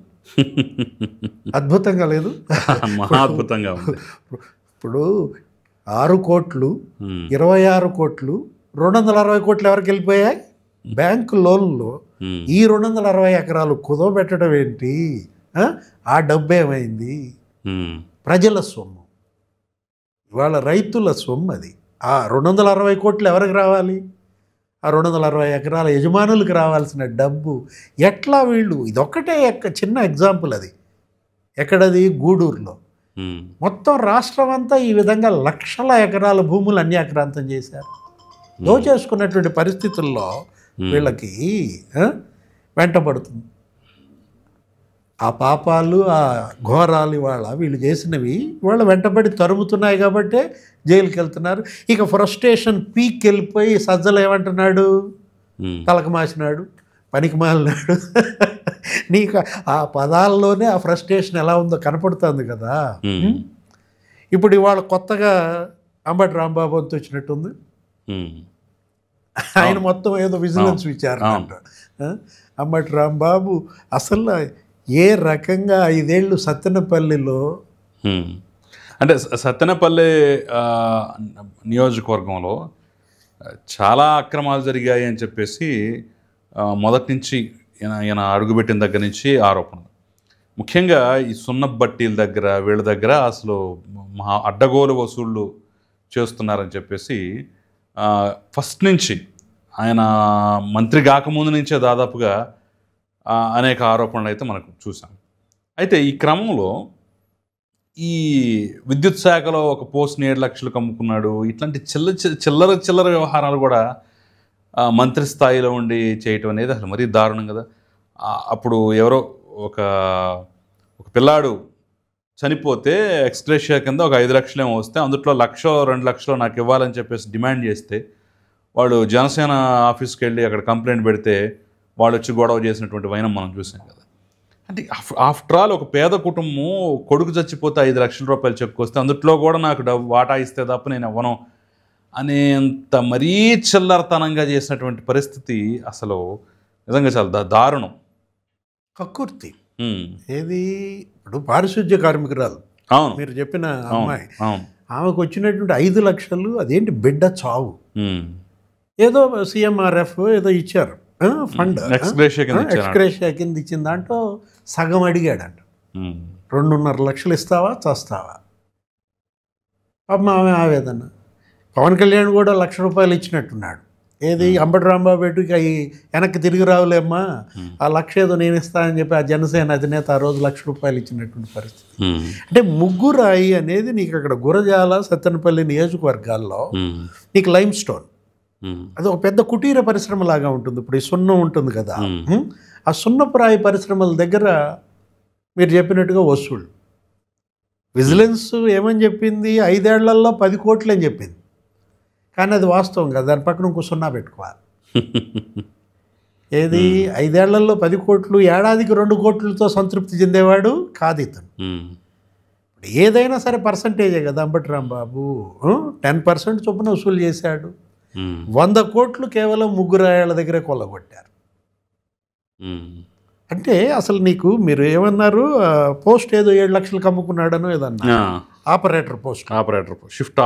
అద్భుతంగా లేదు? అద్భుతంగా ఉంది. ఇప్పుడు 6 కోట్లు 26 కోట్లు 260 కోట్లు ఎవరికి వెళ్ళిపోయాయి? బ్యాంకు లోన్లో. ఈ 260 ఎకరాలు కుదవబెట్టడం ఏంటి? ఆ డబ్బు ఏమైంది? ప్రజల సొమ్ము, ఇవాళ రైతుల సొమ్ము అది. ఆ 260 కోట్లు ఎవరికి రావాలి? ఆ 260 ఎకరాల యజమానులకు రావాల్సిన డబ్బు ఎట్లా వీళ్ళు, ఇదొక్కటే చిన్న ఎగ్జాంపుల్ అది. ఎక్కడది? గూడూరులో. మొత్తం రాష్ట్రం అంతా ఈ విధంగా లక్షల ఎకరాల భూములు అన్యాక్రాంతం చేశారు. దోచేసుకున్నటువంటి పరిస్థితుల్లో వీళ్ళకి వెంటబడుతుంది. ఆ పాపాలు, ఆ ఘోరాలు ఇవాళ వీళ్ళు చేసినవి ఇవాళ వెంటబడి తరుముతున్నాయి కాబట్టే జైలుకి వెళ్తున్నారు. ఇక ఫ్రస్ట్రేషన్ పీక్ వెళ్ళిపోయి సజ్జలు ఏమంటున్నాడు? తలకు మాసినాడు, పనికి మాలినాడు. నీకు ఆ పదాల్లోనే ఆ ఫ్రస్ట్రేషన్ ఎలా ఉందో కనపడుతుంది కదా. ఇప్పుడు ఇవాళ కొత్తగా అంబటి రాంబాబు అంత వచ్చినట్టుంది. ఆయన మొత్తం ఏదో విజిలెన్స్ విచారణ అంటాడు. అంబటి రాంబాబు అసలు ఏ రకంగా 5 ఏళ్ళు సత్తెనపల్లిలో, అంటే సత్తెనపల్లి నియోజకవర్గంలో చాలా అక్రమాలు జరిగాయి అని చెప్పేసి మొదటి నుంచి ఈయన అడుగుపెట్టిన దగ్గర నుంచి ఆరోపణలు. ముఖ్యంగా ఈ సున్నపు బట్టీల దగ్గర వీళ్ళ దగ్గర అసలు అడ్డగోలు వసూళ్ళు చేస్తున్నారని చెప్పేసి ఫస్ట్ నుంచి ఆయన మంత్రి కాకముందు నుంచే దాదాపుగా అనేక ఆరోపణలు అయితే మనకు చూసాం. అయితే ఈ క్రమంలో ఈ విద్యుత్ శాఖలో ఒక పోస్ట్ని 7 లక్షలకు అమ్ముకున్నాడు. ఇట్లాంటి చిల్లర వ్యవహారాలు కూడా మంత్రి స్థాయిలో ఉండి చేయటం అనేది అసలు మరీ దారుణం కదా. అప్పుడు ఎవరో ఒక పిల్లాడు చనిపోతే ఎక్స్గ్రేషియా కింద ఒక 5 లక్షలు ఏమో వస్తే అందులో 1 2 లక్షలు నాకు ఇవ్వాలని చెప్పేసి డిమాండ్ చేస్తే వాడు జనసేన ఆఫీస్కి వెళ్ళి అక్కడ కంప్లైంట్ పెడితే వాళ్ళు వచ్చి గొడవ చేసినటువంటి వైనం మనం చూసాం కదా. అంటే ఆఫ్టర్ ఆల్ ఒక పేద కుటుంబం కొడుకు చచ్చిపోతే 5 లక్షల రూపాయలు చెప్పుకొస్తే అందులో కూడా నాకు వాటా ఇస్తే తప్ప నేను ఇవ్వను అనేంత మరీ చిల్లరతనంగా చేసినటువంటి పరిస్థితి అసలు నిజంగా చాలా దారుణం. కక్కుర్తి. ఏది ఇప్పుడు పారిశుద్ధ్య కార్మికురాలు, అవును మీరు చెప్పిన అమ్మాయి, ఆమెకు వచ్చినటువంటి 5 లక్షలు అదేంటి బిడ్డ చావు, ఏదో CMRF ఏదో ఇచ్చారు ఫండ్, ఎక్స్గ్రేషియా కింద ఇచ్చిన దాంట్లో సగం అడిగాడంట. 2.5 లక్షలు ఇస్తావా చస్తావా? పాపం ఆమె ఆవేదన. పవన్ కళ్యాణ్ కూడా 1 లక్ష రూపాయలు ఇచ్చినట్టున్నాడు. ఏది అంబటి రాంబాబు పెట్టుకి అవి వెనక్కి తిరిగి రావులేమ్మా, ఆ 1 లక్ష ఏదో నేను ఇస్తానని చెప్పి ఆ జనసేన అధినేత ఆ రోజు 1 లక్ష రూపాయలు ఇచ్చినటువంటి పరిస్థితి. అంటే ముగ్గురాయి అనేది నీకు అక్కడ గురజాల సత్తెనపల్లి నియోజకవర్గాల్లో నీకు లైమ్ స్టోన్, అది ఒక పెద్ద కుటీర పరిశ్రమ లాగా ఉంటుంది. ఇప్పుడు ఈ సున్నం ఉంటుంది కదా, ఆ సున్నపురాయి పరిశ్రమల దగ్గర మీరు చెప్పినట్టుగా వసూళ్ళు. విజిలెన్స్ ఏమని చెప్పింది? 5 ఏళ్లలో 10 కోట్లు అని చెప్పింది. కానీ అది వాస్తవం కదా, దాని పక్కన ఇంకో 0 పెట్టుకోవాలి. ఏది 5 ఏళ్లలో 10 కోట్లు, ఏడాదికి 2 కోట్లతో సంతృప్తి చెందేవాడు కాదు ఇతను. ఏదైనా సరే పర్సంటేజే కదా. అంబటి రాంబాబు 10% చొప్పున వసూలు చేశాడు. 100 కోట్లు కేవలం ముగ్గురాయాళ్ళ దగ్గరే కొల్లగొట్టారు. అంటే అసలు నీకు మీరు ఏమన్నారు, పోస్ట్ ఏదో 7 లక్షలకు అమ్ముకున్నాడనో ఏదన్నా, operator post, shift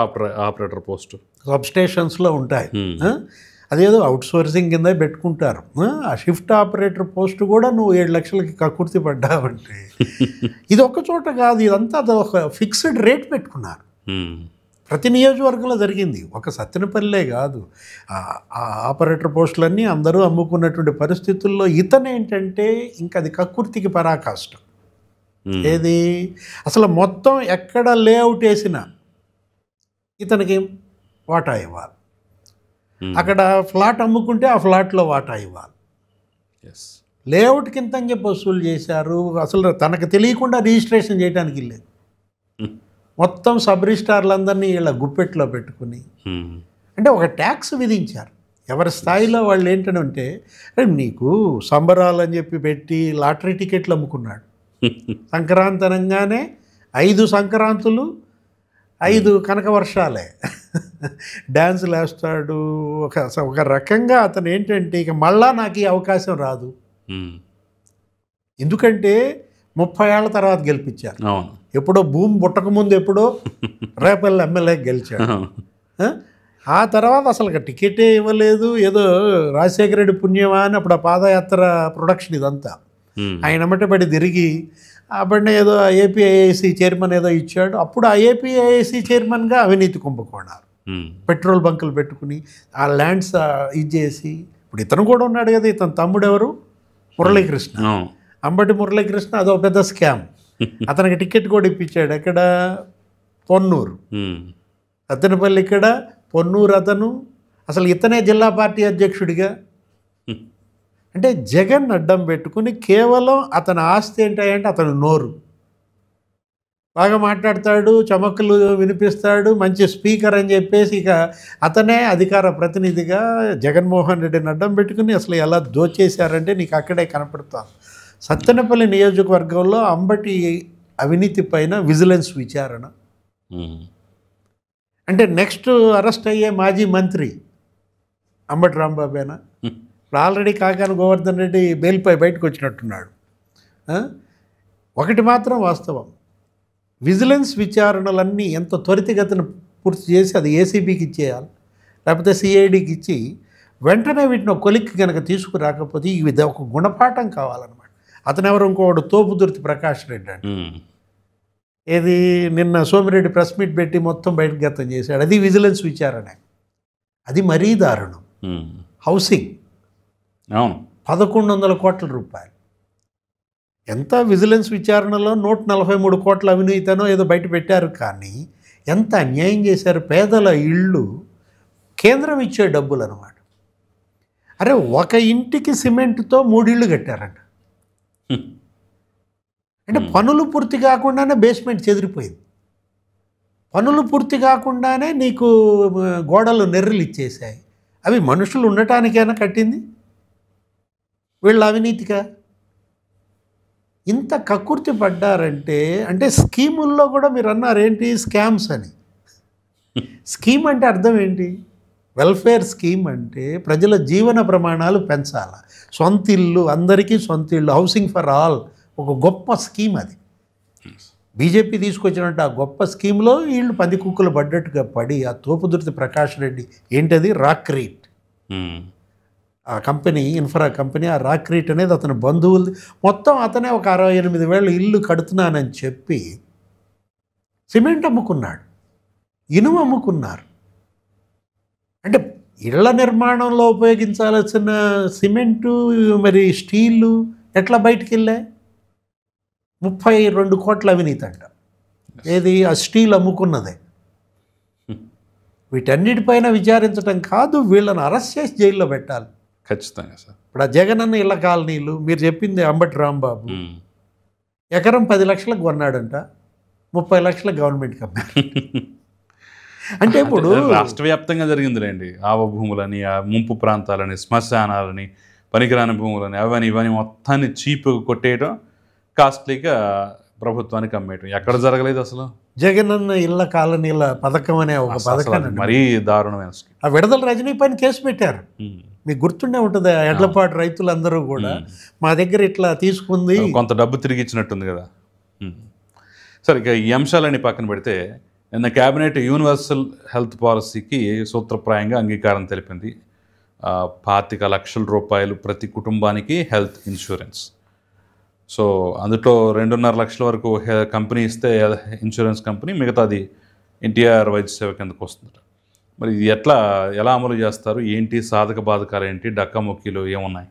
operator post సబ్స్టేషన్స్లో ఉంటాయి. అదేదో అవుట్ సోర్సింగ్ కింద పెట్టుకుంటారు. ఆ షిఫ్ట్ ఆపరేటర్ పోస్ట్ కూడా నువ్వు 7 లక్షలకి కక్కుర్తి పడ్డావంటే ఇది ఒక్క చోట కాదు, ఇదంతా ఒక ఫిక్స్డ్ రేట్ పెట్టుకున్నారు. ప్రతి నియోజకవర్గంలో జరిగింది, ఒక సత్తెనపల్లే కాదు. ఆ ఆపరేటర్ పోస్టులన్నీ అందరూ అమ్ముకున్నటువంటి పరిస్థితుల్లో ఇతనేంటంటే ఇంకా అది కక్కుర్తికి పరాకాష్టం. ఏది అసలు మొత్తం ఎక్కడ లేఅవుట్ వేసినా ఇతనికి వాటా ఇవ్వాలి, అక్కడ ఫ్లాట్ అమ్ముకుంటే ఆ ఫ్లాట్లో వాటా ఇవ్వాలి. లేఅవుట్ కింద అని చెప్పి వసూలు చేశారు. అసలు తనకు తెలియకుండా రిజిస్ట్రేషన్ చేయడానికి లేదు. మొత్తం సబ్ రిజిస్ట్రార్లందరినీ ఇలా గుప్పెట్లో పెట్టుకుని అంటే ఒక ట్యాక్స్ విధించారు. ఎవరి స్థాయిలో వాళ్ళు ఏంటంటే నీకు సంబరాలు అని చెప్పి పెట్టి లాటరీ టికెట్లు అమ్ముకున్నాడు. సంక్రాంతి అనగానే 5 సంక్రాంతులు 5 కనక వర్షాలే డ్యాన్సులు వేస్తాడు. ఒక రకంగా అతను ఏంటంటే ఇక మళ్ళా నాకు ఈ అవకాశం రాదు, ఎందుకంటే 30 ఏళ్ల తర్వాత గెలిపించారు. ఎప్పుడో భూమి పుట్టకముందు ఎప్పుడో రేపల్లి ఎమ్మెల్యేకి గెలిచాడు. ఆ తర్వాత అసలు టికెటే ఇవ్వలేదు. ఏదో రాజశేఖర రెడ్డి పుణ్యమా అని అప్పుడు ఆ పాదయాత్ర ప్రొడక్షన్ ఇదంతా ఆయన అమ్మటపడి తిరిగి అప్పుడే ఏదో ఏపీఐఐసి చైర్మన్ ఏదో ఇచ్చాడు. అప్పుడు ఆ ఏపీఐఐసి చైర్మన్గా అవినీతి కుంభకోణాలు, పెట్రోల్ బంకులు పెట్టుకుని ఆ ల్యాండ్స్ ఇది చేసి, ఇప్పుడు ఇతను కూడా ఉన్నాడు కదా, ఇతను తమ్ముడు ఎవరు, మురళీకృష్ణ, అంబటి మురళీకృష్ణ, అదో పెద్ద స్కామ్. అతనికి టికెట్ కూడా ఇప్పించాడు. ఎక్కడ, పొన్నూరు, అతనిపల్లి ఇక్కడ, పొన్నూరు. అతను అసలు ఇతనే జిల్లా పార్టీ అధ్యక్షుడిగా. అంటే జగన్ అడ్డం పెట్టుకుని కేవలం అతని ఆస్తి ఏంటంటే అతను నోరు బాగా మాట్లాడతాడు, చమక్కులు వినిపిస్తాడు, మంచి స్పీకర్ అని చెప్పేసి ఇక అతనే అధికార ప్రతినిధిగా జగన్మోహన్ రెడ్డిని అడ్డం పెట్టుకుని అసలు ఎలా దోచేశారంటే నీకు అక్కడే కనపడుతుంది. సత్తెనపల్లి నియోజకవర్గంలో అంబటి అవినీతి పైన విజిలెన్స్ విచారణ. అంటే నెక్స్ట్ అరెస్ట్ అయ్యే మాజీ మంత్రి అంబటి రాంబాబేనా? ఇప్పుడు ఆల్రెడీ కాకాని గోవర్ధన్ రెడ్డి బెయిల్పై బయటకు వచ్చినట్టున్నాడు. ఒకటి మాత్రం వాస్తవం, విజిలెన్స్ విచారణలన్నీ ఎంత త్వరితగతిన పూర్తి చేసి అది ఏసీబీకి ఇచ్చేయాలి, లేకపోతే సిఐడికి ఇచ్చి వెంటనే వీటిని ఒక కొలిక్కి కనుక తీసుకురాకపోతే ఇది ఒక గుణపాఠం కావాలన్నమాట. అతను ఎవరు, ఇంకోడు తోపుదుర్తి ప్రకాష్ రెడ్డి అండి. ఏది నిన్న సోమిరెడ్డి ప్రెస్ మీట్ పెట్టి మొత్తం బయటకు గతం చేశాడు. అది విజిలెన్స్ విచారణ. అది మరీ దారుణం. హౌసింగ్ 1100 కోట్ల రూపాయలు. ఎంత విజిలెన్స్ విచారణలో 143 కోట్ల అవినీతినో ఏదో బయట పెట్టారు. కానీ ఎంత అన్యాయం చేశారు. పేదల ఇళ్ళు కేంద్రం ఇచ్చే డబ్బులు అన్నమాట. అరే ఒక ఇంటికి సిమెంట్తో 3 ఇళ్ళు కట్టారంట. అంటే పనులు పూర్తి కాకుండానే బేస్మెంట్ చెదిరిపోయింది, పనులు పూర్తి కాకుండానే నీకు గోడలు నెర్రలు ఇచ్చేసాయి. అవి మనుషులు ఉండటానికైనా కట్టింది, వీళ్ళ అవినీతిగా ఇంత కక్కుర్తి పడ్డారంటే. అంటే స్కీముల్లో కూడా మీరు అన్నారు ఏంటి స్కామ్స్ అని. స్కీమ్ అంటే అర్థం ఏంటి? వెల్ఫేర్ స్కీమ్ అంటే ప్రజల జీవన ప్రమాణాలు పెంచాలి, సొంత ఇల్లు, అందరికీ సొంత ఇల్లు, హౌసింగ్ ఫర్ ఆల్, ఒక గొప్ప స్కీమ్ అది. బీజేపీ తీసుకొచ్చినట్టు ఆ గొప్ప స్కీమ్లో వీళ్ళు 10 కుక్కలు పడ్డట్టుగా పడి ఆ తోపుదుర్తి ప్రకాష్ రెడ్డి ఏంటది రాక్రీట్, ఆ కంపెనీ ఇన్ఫ్రా కంపెనీ, ఆ రాక్రీట్ అనేది అతని బంధువులు మొత్తం. అతనే ఒక 68,000 ఇల్లు కడుతున్నానని చెప్పి సిమెంట్ అమ్ముకున్నాడు, ఇనుము అమ్ముకున్నారు. అంటే ఇళ్ల నిర్మాణంలో ఉపయోగించాల్సిన సిమెంటు మరి స్టీలు ఎట్లా బయటికి వెళ్ళాయి? 32 కోట్ల అవినీతి అంట. ఏది ఆ స్టీల్ అమ్ముకున్నదే. వీటన్నిటిపైన విచారించడం కాదు, వీళ్ళని అరెస్ట్ చేసి జైల్లో పెట్టాలి ఖచ్చితంగా సార్. ఇప్పుడు ఆ జగనన్న ఇళ్ళ కాలనీలు మీరు చెప్పింది అంబటి రాంబాబు ఎకరం 10 లక్షలకు కొన్నాడంట, 30 లక్షల గవర్నమెంట్కి అమ్మారు. అంటే ఇప్పుడు రాష్ట్ర వ్యాప్తంగా జరిగిందిలేండి. ఆవ భూములని, ఆ ముంపు ప్రాంతాలని, శ్మశానాలని, పనికిరాని భూములని, అవని ఇవన్నీ మొత్తాన్ని చీప్గా కొట్టేయడం, కాస్ట్లీగా ప్రభుత్వానికి అమ్మేయటం ఎక్కడ జరగలేదు అసలు. జగనన్న ఇళ్ళ కాలనీల పథకం అనే ఒక పథకం మరీ దారుణమైన స్కీమ్. ఆ విడుదల రజనీ పైన కేసు పెట్టారు, మీకు గుర్తుండే ఉంటుంది. ఎడ్లపాటు రైతులందరూ కూడా మా దగ్గర ఇట్లా తీసుకుంది, కొంత డబ్బు తిరిగి ఇచ్చినట్టుంది కదా. సరే, ఇక ఈ అంశాలని పక్కన పెడితే నిన్న క్యాబినెట్ యూనివర్సల్ హెల్త్ పాలసీకి సూత్రప్రాయంగా అంగీకారం తెలిపింది. 25 లక్షల రూపాయలు ప్రతి కుటుంబానికి హెల్త్ ఇన్సూరెన్స్. సో అందులో 2.5 లక్షల వరకు కంపెనీ ఇస్తే ఇన్సూరెన్స్ కంపెనీ, మిగతాది ఎన్టీఆర్ వైద్య సేవ కిందకు వస్తుంది. మరి ఇది ఎలా అమలు చేస్తారు, ఏంటి సాధక బాధకాలు ఏంటి, డక్కాముక్కీలు ఏమున్నాయి?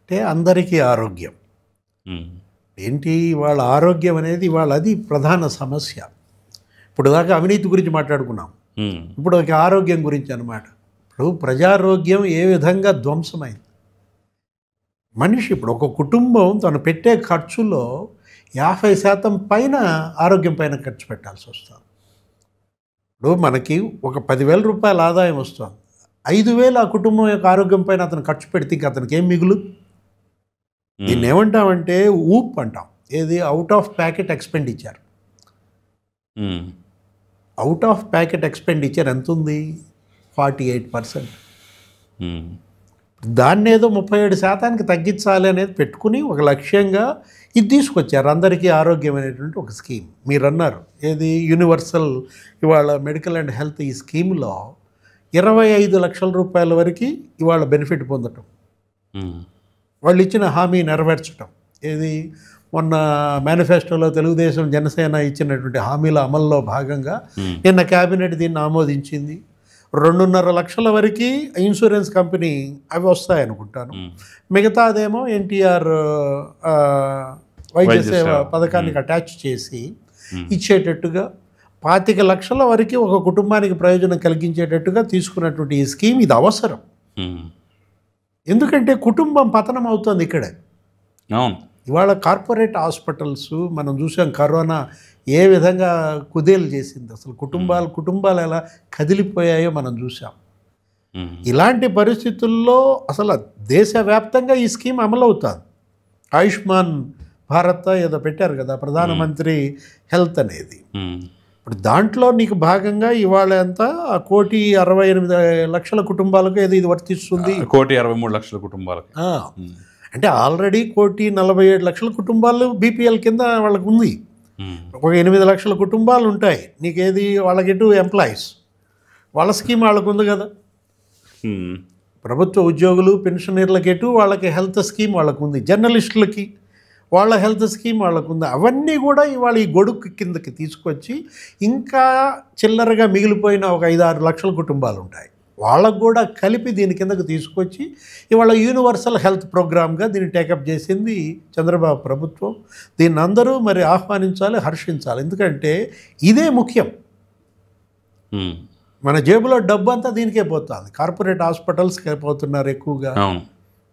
అంటే అందరికీ ఆరోగ్యం, ఏంటి వాళ్ళ ఆరోగ్యం అనేది వాళ్ళ అది ప్రధాన సమస్య. ఇప్పుడు దాకా అవినీతి గురించి మాట్లాడుకున్నాం, ఇప్పుడు ఒక ఆరోగ్యం గురించి అన్నమాట. ఇప్పుడు ప్రజారోగ్యం ఏ విధంగా ధ్వంసమైంది. మనిషి ఇప్పుడు ఒక కుటుంబం తను పెట్టే ఖర్చులో 50% పైన ఆరోగ్యం పైన ఖర్చు పెట్టాల్సి వస్తుంది. ఇప్పుడు మనకి ఒక 10,000 రూపాయల ఆదాయం వస్తుంది, 5,000 ఆ కుటుంబం యొక్క ఆరోగ్యం పైన అతను ఖర్చు పెడితే ఇంక అతనికి ఏం మిగులు? దీన్ని ఏమంటామంటే ఊప్ అంటాం. ఏది? Out of packet expenditure. Out of packet expenditure ఎంత ఉంది? 48%. దాన్ని ఏదో 37% తగ్గించాలి అనేది పెట్టుకుని ఒక లక్ష్యంగా ఇది తీసుకొచ్చారు. అందరికీ ఆరోగ్యం అనేటువంటి ఒక స్కీమ్. మీరు అన్నారు ఏది? యూనివర్సల్ ఇవాళ మెడికల్ అండ్ హెల్త్ ఈ స్కీమ్లో 25 లక్షల రూపాయల వరకు ఇవాళ బెనిఫిట్ పొందటం, వాళ్ళు ఇచ్చిన హామీ నెరవేర్చడం. ఏది? మొన్న మేనిఫెస్టోలో తెలుగుదేశం జనసేన ఇచ్చినటువంటి హామీల అమల్లో భాగంగా నిన్న క్యాబినెట్ దీన్ని ఆమోదించింది. 2.5 లక్షల వరకు ఇన్సూరెన్స్ కంపెనీ అవి వస్తాయనుకుంటాను. మిగతాదేమో ఎన్టీఆర్ వైద్య సేవ పథకానికి అటాచ్ చేసి ఇచ్చేటట్టుగా 25 లక్షల వరకు ఒక కుటుంబానికి ప్రయోజనం కలిగించేటట్టుగా తీసుకున్నటువంటి ఈ స్కీమ్ ఇది అవసరం. ఎందుకంటే కుటుంబం పతనం అవుతుంది ఇక్కడే. ఇవాళ కార్పొరేట్ హాస్పిటల్స్ మనం చూసాం, కరోనా ఏ విధంగా కుదేలు చేసింది, అసలు కుటుంబాలు ఎలా కదిలిపోయాయో మనం చూసాం. ఇలాంటి పరిస్థితుల్లో అసలు దేశవ్యాప్తంగా ఈ స్కీమ్ అమలవుతుంది. ఆయుష్మాన్ భారత్ ఏదో పెట్టారు కదా ప్రధానమంత్రి హెల్త్ అనేది. ఇప్పుడు దాంట్లో నీకు భాగంగా ఇవాళ ఎంత 1,68,00,000 కుటుంబాలకు ఏదో ఇది వర్తిస్తుంది. 1,63,00,000 కుటుంబాలకు. అంటే ఆల్రెడీ 1,47,00,000 కుటుంబాలు బీపీఎల్ కింద వాళ్ళకు ఉంది. ఒక 8 లక్షల కుటుంబాలు ఉంటాయి నీకేది, వాళ్ళకిటు ఎంప్లాయీస్, వాళ్ళ స్కీమ్ వాళ్ళకు ఉంది కదా. ప్రభుత్వ ఉద్యోగులు పెన్షనర్లకెటు వాళ్ళకి హెల్త్ స్కీమ్ వాళ్ళకు ఉంది, జర్నలిస్టులకి వాళ్ళ హెల్త్ స్కీమ్ వాళ్ళకు ఉంది. అవన్నీ కూడా ఇవాళ ఈ గొడుగు కిందకి తీసుకొచ్చి ఇంకా చిల్లరగా మిగిలిపోయిన ఒక 5-6 లక్షల కుటుంబాలు ఉంటాయి, వాళ్ళకు కూడా కలిపి దీని కిందకు తీసుకొచ్చి ఇవాళ యూనివర్సల్ హెల్త్ ప్రోగ్రామ్గా దీన్ని టేకప్ చేసింది చంద్రబాబు ప్రభుత్వం. దీన్ని అందరూ మరి ఆహ్వానించాలి, హర్షించాలి. ఎందుకంటే ఇదే ముఖ్యం. మన జేబులో డబ్బు అంతా దీనికే పోతుంది, కార్పొరేట్ హాస్పిటల్స్కే పోతున్నారు ఎక్కువగా.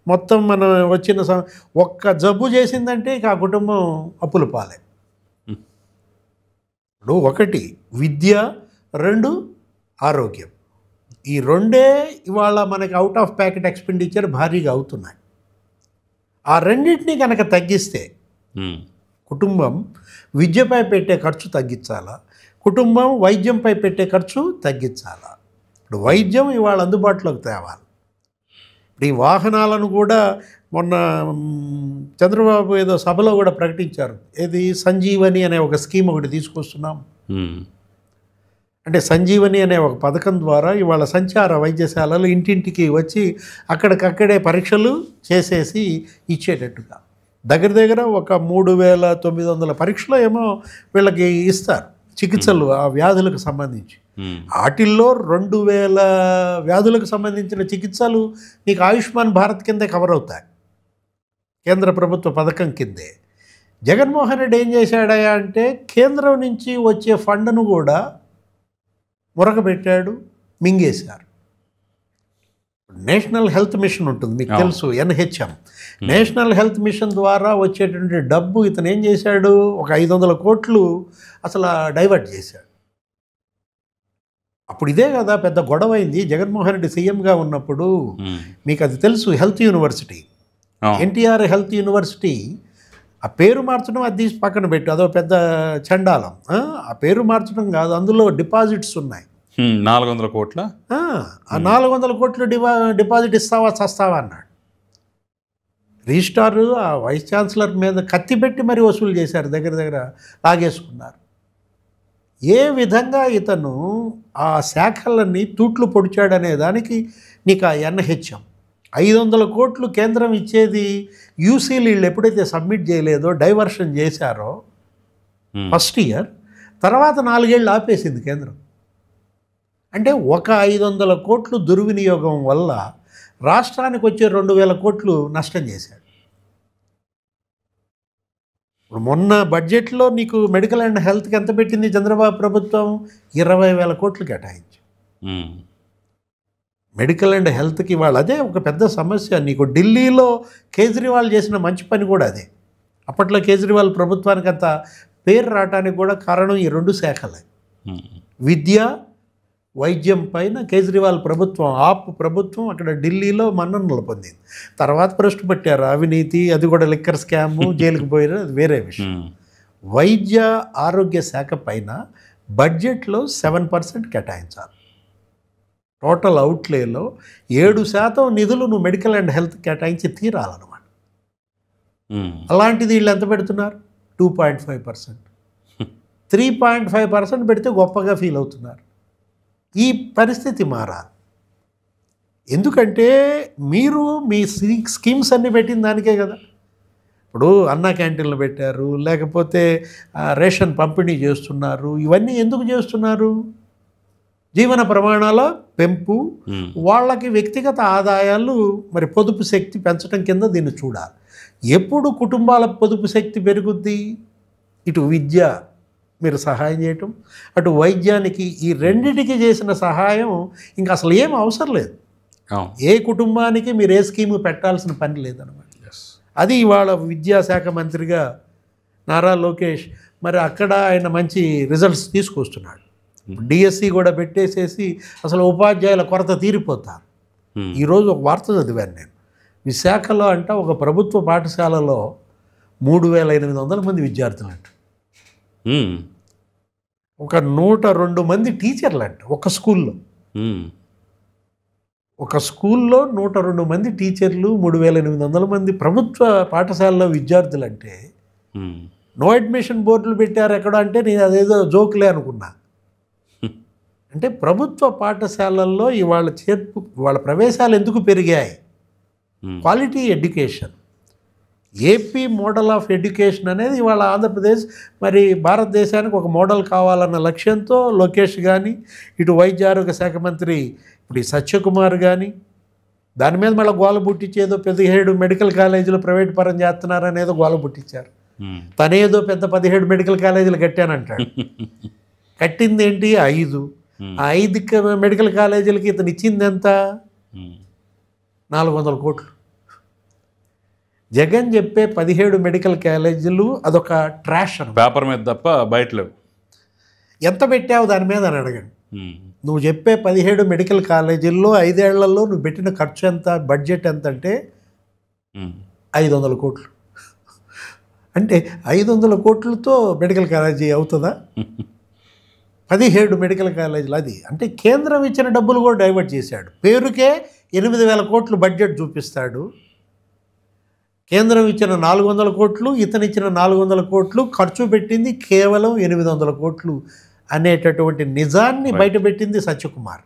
మొత్తం మనం వచ్చిన ఒక్క జబ్బు చేసిందంటే ఇక ఆ కుటుంబం అప్పుల పాలే. ఇప్పుడు 1 విద్య, 2 ఆరోగ్యం, ఈ రెండే ఇవాళ మనకి అవుట్ ఆఫ్ ప్యాకెట్ ఎక్స్పెండిచర్ భారీగా అవుతున్నాయి. ఆ రెండింటినీ కనుక తగ్గిస్తే కుటుంబం విద్యపై పెట్టే ఖర్చు తగ్గించాలా, కుటుంబం వైద్యంపై పెట్టే ఖర్చు తగ్గించాలా. ఇప్పుడు వైద్యం ఇవాళ అందుబాటులోకి తేవాలి. ఇప్పుడు ఈ వాహనాలను కూడా మొన్న చంద్రబాబు ఏదో సభలో కూడా ప్రకటించారు, ఏది సంజీవని అనే ఒక స్కీమ్ ఒకటి తీసుకొస్తున్నాం. అంటే సంజీవని అనే ఒక పథకం ద్వారా ఇవాళ సంచార వైద్యశాలలు ఇంటింటికి వచ్చి అక్కడికక్కడే పరీక్షలు చేసేసి ఇచ్చేటట్టుగా దగ్గర ఒక 3,900 పరీక్షలు ఏమో వీళ్ళకి ఇస్తారు చికిత్సలు ఆ వ్యాధులకు సంబంధించి. వాటిల్లో 2,000 వ్యాధులకు సంబంధించిన చికిత్సలు నీకు ఆయుష్మాన్ భారత్ కిందే కవర్ అవుతాయి, కేంద్ర ప్రభుత్వ పథకం కిందే. జగన్మోహన్ రెడ్డి ఏం చేశాడయా అంటే కేంద్రం నుంచి వచ్చే ఫండ్ను కూడా మురగబెట్టాడు, మింగేశారు. నేషనల్ హెల్త్ మిషన్ ఉంటుంది మీకు తెలుసు, NHM. నేషనల్ హెల్త్ మిషన్ ద్వారా వచ్చేటువంటి డబ్బు ఇతను ఏం చేశాడు, ఒక 500 కోట్లు అసలు డైవర్ట్ చేశాడు. అప్పుడు ఇదే కదా పెద్ద గొడవ అయింది జగన్మోహన్ రెడ్డి సీఎంగా ఉన్నప్పుడు. మీకు అది తెలుసు, health university, NTR health university, ఆ పేరు మార్చడం అది తీసి పక్కన పెట్టు, అదో పెద్ద చండాలం. ఆ పేరు మార్చడం కాదు, అందులో డిపాజిట్స్ ఉన్నాయి 400 కోట్ల. ఆ 400 కోట్లు డిపాజిట్ ఇస్తావా చస్తావా అన్నాడు. రిజిస్ట్రార్ ఆ వైస్ ఛాన్సలర్ మీద కత్తి పెట్టి మరీ వసూలు చేశారు, దగ్గర లాగేసుకున్నారు. ఏ విధంగా ఇతను ఆ శాఖలన్నీ తూట్లు పొడిచాడనే దానికి నీకు ఆ NHM 500 కోట్లు కేంద్రం ఇచ్చేది యూసీలు వీళ్ళు ఎప్పుడైతే సబ్మిట్ చేయలేదో డైవర్షన్ చేశారో ఫస్ట్ ఇయర్, తర్వాత 4 ఏళ్ళు ఆపేసింది కేంద్రం. అంటే ఒక 500 కోట్లు దుర్వినియోగం వల్ల రాష్ట్రానికి వచ్చే 2,000 కోట్లు నష్టం చేశాడు. ఇప్పుడు మొన్న బడ్జెట్లో నీకు మెడికల్ అండ్ హెల్త్కి ఎంత పెట్టింది చంద్రబాబు ప్రభుత్వం? 20,000 కోట్లు కేటాయించి మెడికల్ అండ్ హెల్త్కి. వాళ్ళు అదే ఒక పెద్ద సమస్య. నీకు ఢిల్లీలో కేజ్రీవాల్ చేసిన మంచి పని కూడా అదే. అప్పట్లో కేజ్రీవాల్ ప్రభుత్వానికి అంత పేరు రావడానికి కూడా కారణం ఈ 2 శాఖలే. విద్య, వైద్యం పైన కేజ్రీవాల్ ప్రభుత్వం, ఆప్ ప్రభుత్వం అక్కడ ఢిల్లీలో మన్ననలు పొందింది. తర్వాత ప్రశ్న పెట్టారు అవినీతి, అది కూడా లిక్కర్ స్కాము, జైలుకు పోయారు, అది వేరే విషయం. వైద్య ఆరోగ్య శాఖ పైన బడ్జెట్లో 7% కేటాయించాలి. టోటల్ అవుట్లేలో 7% నిధులు నువ్వు మెడికల్ అండ్ హెల్త్ కేటాయించి తీరాలన్నమాట. అలాంటిది వీళ్ళు ఎంత పెడుతున్నారు? 2.5%. 3.5% పెడితే గొప్పగా ఫీల్ అవుతున్నారు. ఈ పరిస్థితి మారాలి. ఎందుకంటే మీరు మీ స్కీమ్స్ అన్నీ పెట్టిన దానికే కదా. ఇప్పుడు అన్నా క్యాంటీన్లు పెట్టారు, లేకపోతే రేషన్ పంపిణీ చేస్తున్నారు. ఇవన్నీ ఎందుకు చేస్తున్నారు? జీవన ప్రమాణాల పెంపు, వాళ్ళకి వ్యక్తిగత ఆదాయాలు, మరి పొదుపు శక్తి పెంచడం కింద దీన్ని చూడాలి. ఎప్పుడు కుటుంబాల పొదుపు శక్తి పెరుగుద్ది? ఇటు విద్య మీరు సహాయం చేయటం, అటు వైద్యానికి, ఈ రెండిటికి చేసిన సహాయం ఇంకా అసలు ఏం అవసరం లేదు. ఏ కుటుంబానికి మీరు ఏ స్కీము పెట్టాల్సిన పని లేదన్నమాట. అది ఇవాళ విద్యాశాఖ మంత్రిగా నారా లోకేష్ మరి అక్కడ ఆయన మంచి రిజల్ట్స్ తీసుకొస్తున్నాడు. డిఎస్సి కూడా పెట్టేసేసి అసలు ఉపాధ్యాయుల కొరత తీరిపోతారు. ఈరోజు ఒక వార్త చదివాను నేను. విశాఖలో అంట ఒక ప్రభుత్వ పాఠశాలలో 3,800 మంది విద్యార్థులు అంట. ఒక 102 మంది టీచర్లు అంట ఒక స్కూల్లో. ఒక స్కూల్లో 102 మంది టీచర్లు, 3,800 మంది ప్రభుత్వ పాఠశాలలో విద్యార్థులు అంటే నో అడ్మిషన్ బోర్డులు పెట్టారు ఎక్కడ అంటే నేను అదేదో జోకులే అనుకున్నా. అంటే ప్రభుత్వ పాఠశాలల్లో ఇవాళ ప్రవేశాలు ఎందుకు పెరిగాయి? Quality education, AP model of education అనేది ఇవాళ ఆంధ్రప్రదేశ్ మరి భారతదేశానికి ఒక మోడల్ కావాలన్న లక్ష్యంతో లోకేష్ కానీ, ఇటు వైద్య ఆరోగ్య శాఖ మంత్రి ఇప్పుడు ఈ సత్యకుమార్ కానీ దాని మీద మళ్ళీ గోల పుట్టించేదో 17 మెడికల్ కాలేజీలు ప్రైవేట్ పరం చేస్తున్నారనేదో గోల పుట్టించారు. తనేదో పెద్ద 17 మెడికల్ కాలేజీలు కట్టానంటాడు. కట్టింది ఏంటి? 5. ఆ 5 మెడికల్ కాలేజీలకి ఇతను ఇచ్చింది ఎంత? 400 కోట్లు. జగన్ చెప్పే 17 మెడికల్ కాలేజీలు అదొక ట్రాష్ అని పేపర్ మీద తప్ప బయటలేవు. ఎంత పెట్టావు దాని మీద అని అడగండి. నువ్వు చెప్పే 17 మెడికల్ కాలేజీల్లో 5 ఏళ్లలో నువ్వు పెట్టిన ఖర్చు ఎంత, బడ్జెట్ ఎంత అంటే 500 కోట్లు. అంటే 500 కోట్లతో మెడికల్ కాలేజీ అవుతుందా? 17 మెడికల్ కాలేజీలు. అది అంటే కేంద్రం ఇచ్చిన డబ్బులు కూడా డైవర్ట్ చేశాడు. పేరుకే 8,000 కోట్లు బడ్జెట్ చూపిస్తాడు. కేంద్రం ఇచ్చిన 400 కోట్లు, ఇతను ఇచ్చిన 400 కోట్లు, ఖర్చు పెట్టింది కేవలం 800 కోట్లు అనేటటువంటి నిజాన్ని బయటపెట్టింది సత్యకుమార్.